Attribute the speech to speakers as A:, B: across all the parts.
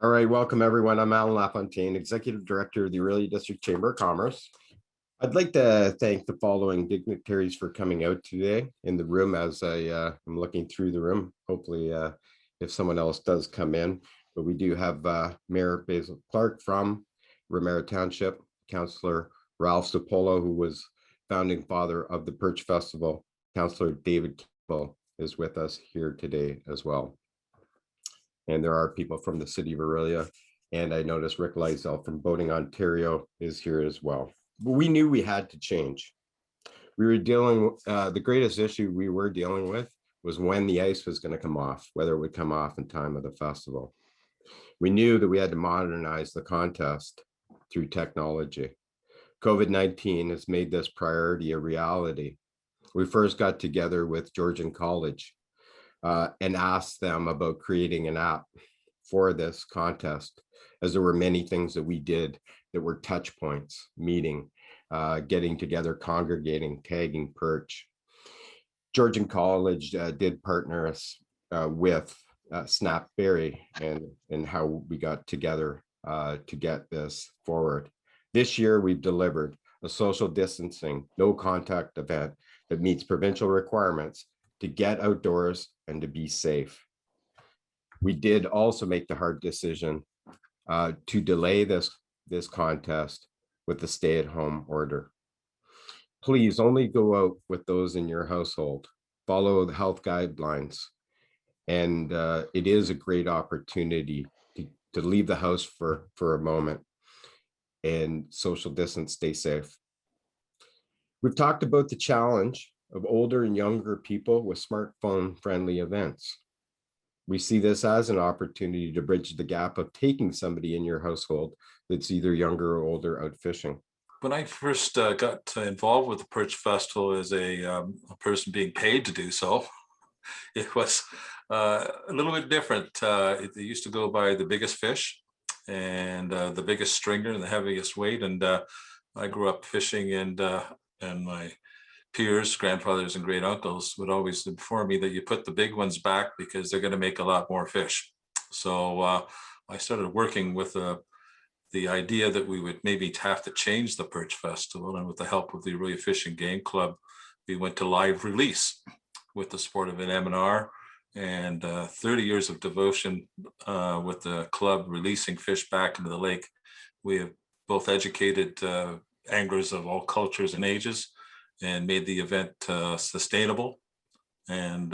A: All right, welcome everyone. I'm Alan LaFontaine, Executive Director of the Orillia District Chamber of Commerce. I'd like to thank the following dignitaries for coming out today in the room as I'm looking through the room. Hopefully, if someone else does come in, but we do have Mayor Basil Clark from Romero Township, Councillor Ralph Sapolo, who was founding father of the Perch Festival. Councillor David Campbell is with us here today as well. And there are people from the city of Orillia. And I noticed Rick Lysell from Boating Ontario is here as well. But we knew we had to change. We were dealing, the greatest issue we were dealing with was when the ice was going to come off, whether it would come off in time of the festival. We knew that we had to modernize the contest through technology. COVID-19 has made this priority a reality. We first got together with Georgian College and asked them about creating an app for this contest, as there were many things that we did that were touch points, meeting, getting together, congregating, tagging Perch. Georgian College did partner us with Snapberry and how we got together to get this forward. This year, we've delivered a social distancing, no contact event that meets provincial requirements to get outdoors and to be safe. We did also make the hard decision to delay this contest with the stay-at-home order. Please only go out with those in your household. Follow the health guidelines. And it is a great opportunity to leave the house for a moment and social distance, stay safe. We've talked about the challenge of older and younger people with smartphone-friendly events. We see this as an opportunity to bridge the gap of taking somebody in your household that's either younger or older out fishing.
B: When I first got involved with the Perch Festival as a person being paid to do so, it was a little bit different. They used to go by the biggest fish and the biggest stringer and the heaviest weight. And I grew up fishing, and my peers, grandfathers, and great uncles would always inform me that you put the big ones back because they're going to make a lot more fish. So I started working with the idea that we would maybe have to change the Perch Festival, and with the help of the Orillia Fishing Game Club, we went to live release with the support of an M&R and 30 years of devotion with the club releasing fish back into the lake. We have both educated anglers of all cultures and ages and made the event sustainable. And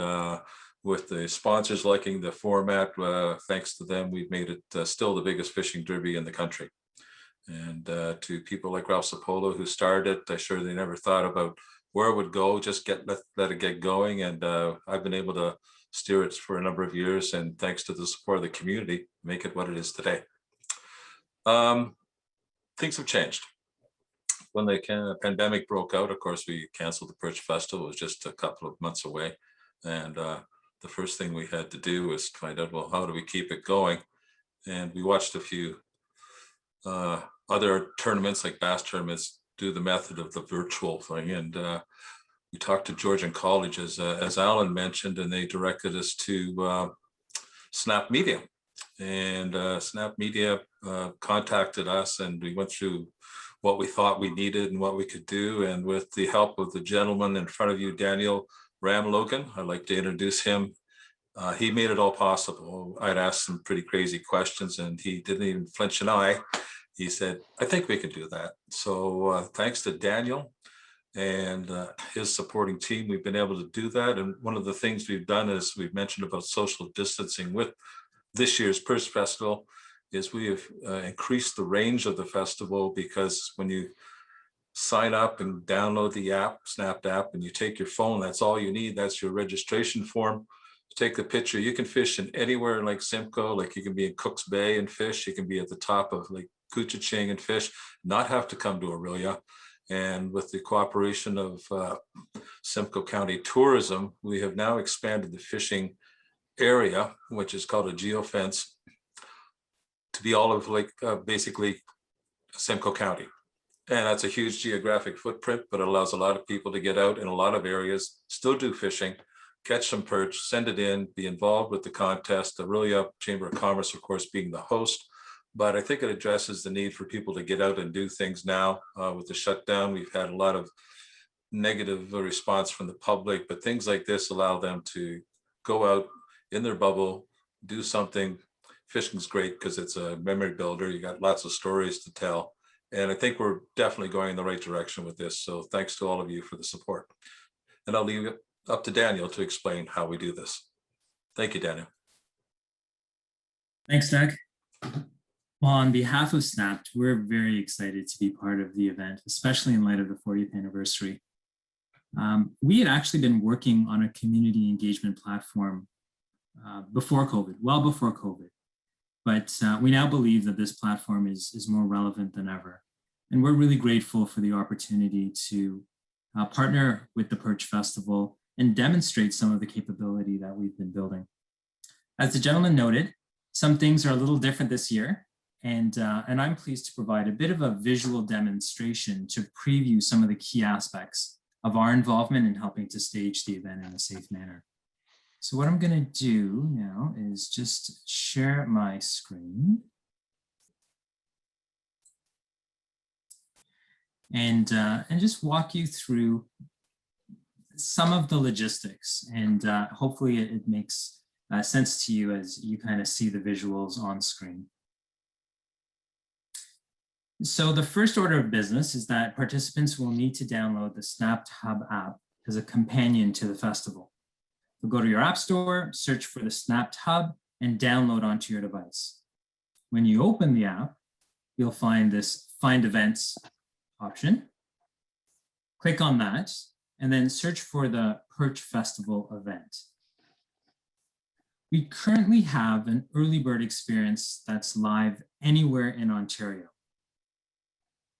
B: with the sponsors liking the format, thanks to them, we've made it still the biggest fishing derby in the country. And to people like Ralph Sapolo, who started it, I'm sure they never thought about where it would go, just let it get going. And I've been able to steer it for a number of years, and thanks to the support of the community, make it what it is today. Things have changed. When the pandemic broke out, of course, we canceled the Perch Festival. It was just a couple of months away. And the first thing we had to do was find out, well, how do we keep it going? And we watched a few other tournaments, like bass tournaments, do the method of the virtual thing. And we talked to Georgian College, as Alan mentioned, and they directed us to Snap Media. And Snap Media contacted us, and we went through what we thought we needed and what we could do. And with the help of the gentleman in front of you, Daniel Ramlogan, I'd like to introduce him. He made it all possible. I'd asked some pretty crazy questions, and he didn't even flinch an eye. He said, I think we can do that. So thanks to Daniel and his supporting team, we've been able to do that. And one of the things we've done, is we've mentioned about social distancing with this year's Perch Festival, is we have increased the range of the festival, because when you sign up and download the app, Snap app, and you take your phone, that's all you need. That's your registration form. Take the picture. You can fish in anywhere in Lake Simcoe. Like, you can be in Cook's Bay and fish. You can be at the top of Lake Couchiching and fish, not have to come to Orillia. And with the cooperation of Simcoe County Tourism, we have now expanded the fishing area, which is called a geofence, to be all of basically Simcoe County. And that's a huge geographic footprint, but it allows a lot of people to get out in a lot of areas, still do fishing, catch some perch, send it in, be involved with the contest. The Orillia Chamber of Commerce, of course, being the host. But I think it addresses the need for people to get out and do things now. With the shutdown, we've had a lot of negative response from the public, but things like this allow them to go out in their bubble, do something. Fishing's great because it's a memory builder. You got lots of stories to tell. And I think we're definitely going in the right direction with this. So thanks to all of you for the support. And I'll leave it up to Daniel to explain how we do this. Thank you, Daniel.
C: Thanks, Doug. Well, on behalf of Snapped, we're very excited to be part of the event, especially in light of the 40th anniversary. We had actually been working on a community engagement platform before COVID, well before COVID. But we now believe that this platform is more relevant than ever. And we're really grateful for the opportunity to partner with the Perch Festival and demonstrate some of the capability that we've been building. As the gentleman noted, some things are a little different this year. And I'm pleased to provide a bit of a visual demonstration to preview some of the key aspects of our involvement in helping to stage the event in a safe manner. So what I'm going to do now is just share my screen. And just walk you through some of the logistics. And hopefully it makes sense to you as you kind of see the visuals on screen. So the first order of business is that participants will need to download the Snapped Hub app as a companion to the festival. You'll go to your app store, search for the Snapped Hub, and download onto your device. When you open the app, you'll find this Find Events option. Click on that, and then search for the Perch Festival event. We currently have an early bird experience that's live anywhere in Ontario.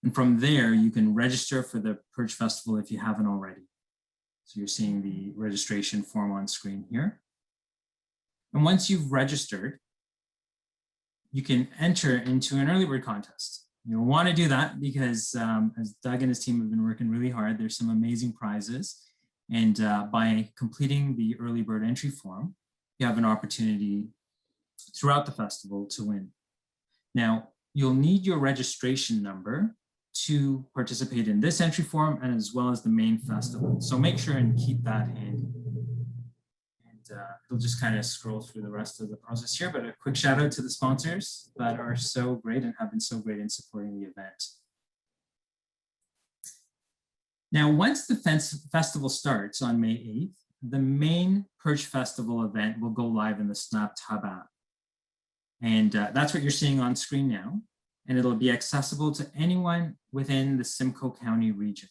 C: And from there, you can register for the Perch Festival if you haven't already. So you're seeing the registration form on screen here. And once you've registered, you can enter into an early bird contest. You'll want to do that because as Doug and his team have been working really hard, there's some amazing prizes. And by completing the early bird entry form, you have an opportunity throughout the festival to win. Now, you'll need your registration number to participate in this entry form and as well as the main festival. So make sure and keep that handy. And we'll just kind of scroll through the rest of the process here, but a quick shout out to the sponsors that are so great and have been so great in supporting the event. Now, once the festival starts on May 8th, the main Perch Festival event will go live in the Snapped Hub app. And that's what you're seeing on screen now. And it'll be accessible to anyone within the Simcoe County region.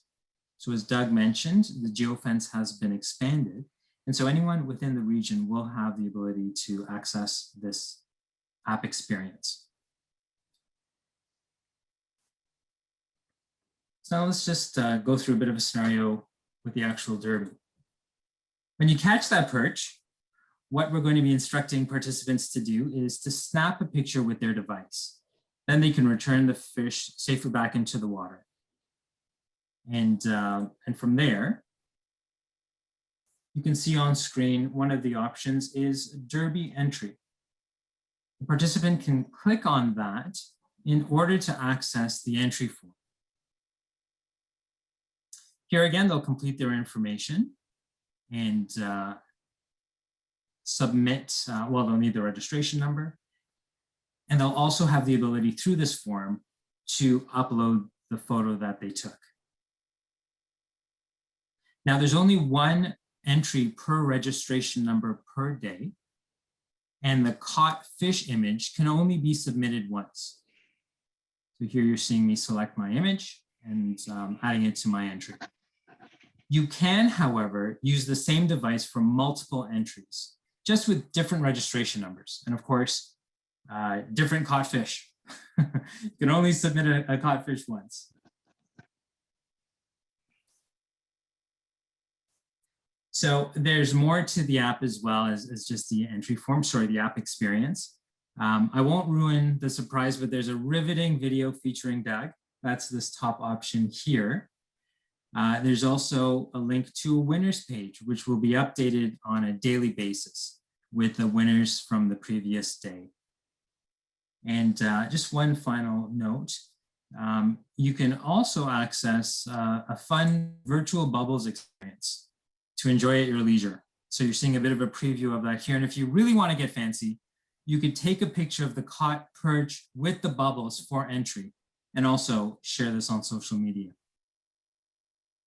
C: So as Doug mentioned, the geofence has been expanded. And so anyone within the region will have the ability to access this app experience. So now let's just go through a bit of a scenario with the actual derby. When you catch that perch, what we're going to be instructing participants to do is to snap a picture with their device. Then they can return the fish safely back into the water. And from there, you can see on screen, one of the options is Derby entry. The participant can click on that in order to access the entry form. Here again, they'll complete their information and submit, well, they'll need the registration number. And they'll also have the ability through this form to upload the photo that they took. Now, there's only one entry per registration number per day, and the caught fish image can only be submitted once. So here you're seeing me select my image and adding it to my entry. You can, however, use the same device for multiple entries, just with different registration numbers. And of course, different caught fish. You can only submit a caught fish once. So there's more to the app as well as just the entry form, sorry, the app experience. I won't ruin the surprise, but there's a riveting video featuring Doug. That's this top option here. There's also a link to a winners page, which will be updated on a daily basis with the winners from the previous day. And just one final note, you can also access a fun virtual bubbles experience to enjoy at your leisure. So you're seeing a bit of a preview of that here. And if you really want to get fancy, you could take a picture of the caught perch with the bubbles for entry and also share this on social media.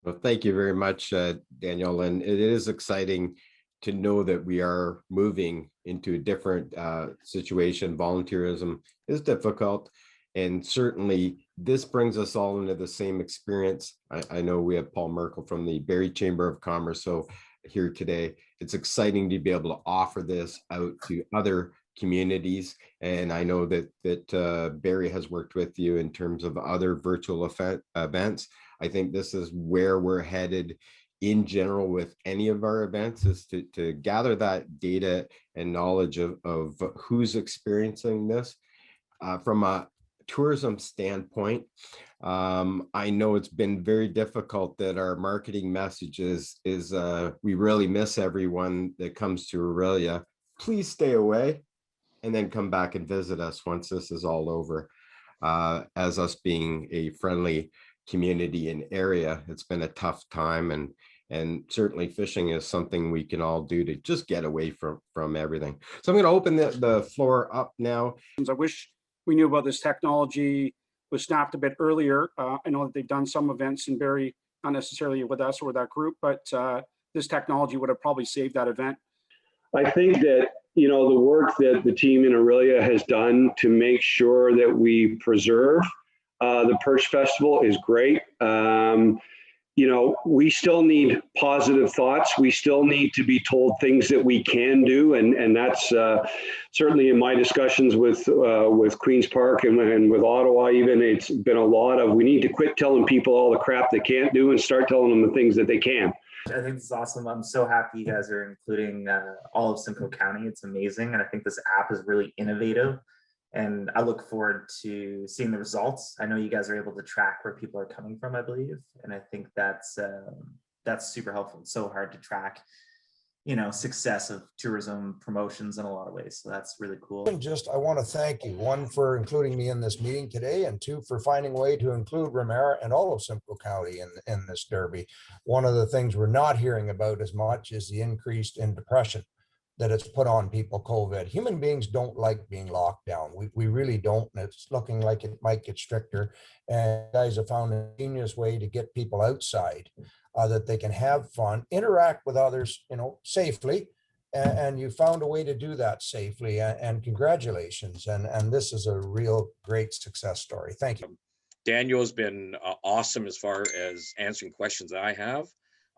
A: Well, thank you very much, Daniel. And it is exciting to know that we are moving into a different situation. Volunteerism is difficult. And certainly this brings us all into the same experience. I know we have Paul Merkel from the Barrie Chamber of Commerce so here today. It's exciting to be able to offer this out to other communities. And I know that Barrie has worked with you in terms of other virtual events. I think this is where we're headed in general with any of our events, is to gather that data and knowledge of who's experiencing this. From a tourism standpoint, I know it's been very difficult that our marketing message is we really miss everyone that comes to Orillia. Please stay away and then come back and visit us once this is all over. As us being a friendly community and area, it's been a tough time, and certainly fishing is something we can all do to just get away from everything. So I'm going to open the floor up now.
D: I wish we knew about this technology, was snapped a bit earlier. I know that they've done some events in Barrie, not necessarily with us or with that group, but this technology would have probably saved that event.
E: I think that, you know, the work that the team in Orillia has done to make sure that we preserve the Perch Festival is great. You know, we still need positive thoughts. We still need to be told things that we can do. And that's certainly in my discussions with Queen's Park and with Ottawa even, it's been a lot of, we need to quit telling people all the crap they can't do and start telling them the things that they can.
F: I think this is awesome. I'm so happy you guys are including all of Simcoe County. It's amazing. And I think this app is really innovative. And I look forward to seeing the results. I know you guys are able to track where people are coming from, I believe. And I think that's super helpful. It's so hard to track, you know, success of tourism promotions in a lot of ways. So that's really cool.
G: And I want to thank you, one, for including me in this meeting today, and two, for finding a way to include Ramara and all of Simcoe County in this derby. One of the things we're not hearing about as much is the increase in depression that it's put on people, COVID. Human beings don't like being locked down. We really don't. And it's looking like it might get stricter. And guys have found a genius way to get people outside that they can have fun, interact with others, you know, safely. And you found a way to do that safely, and congratulations. And this is a real great success story. Thank you.
H: Daniel's been awesome as far as answering questions that I have.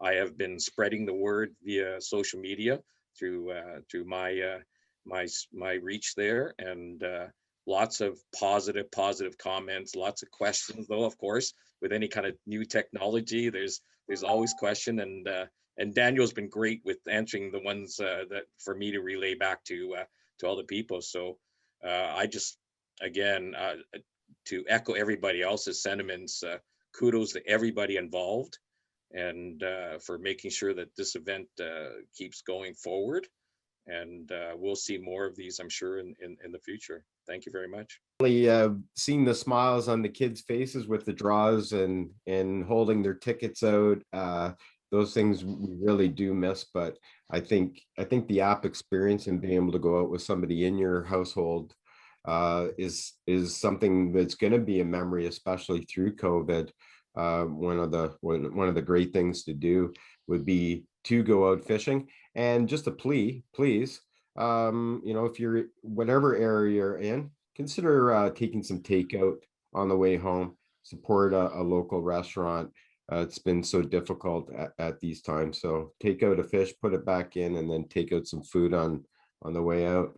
H: I have been spreading the word via social media through my reach there, and lots of positive comments, lots of questions though, of course, with any kind of new technology, there's always question, and Daniel's been great with answering the ones that for me to relay back to all the people. So I just, again, to echo everybody else's sentiments, kudos to everybody involved, and for making sure that this event keeps going forward. And we'll see more of these, I'm sure, in the future. Thank you very much.
A: Seeing the smiles on the kids' faces with the draws and holding their tickets out, those things we really do miss. But I think the app experience and being able to go out with somebody in your household is something that's going to be a memory, especially through COVID. One of the great things to do would be to go out fishing. And just a plea, please, you know, if you're whatever area you're in, consider taking some takeout on the way home. Support a local restaurant. It's been so difficult at these times. So take out a fish, put it back in, and then take out some food on the way out.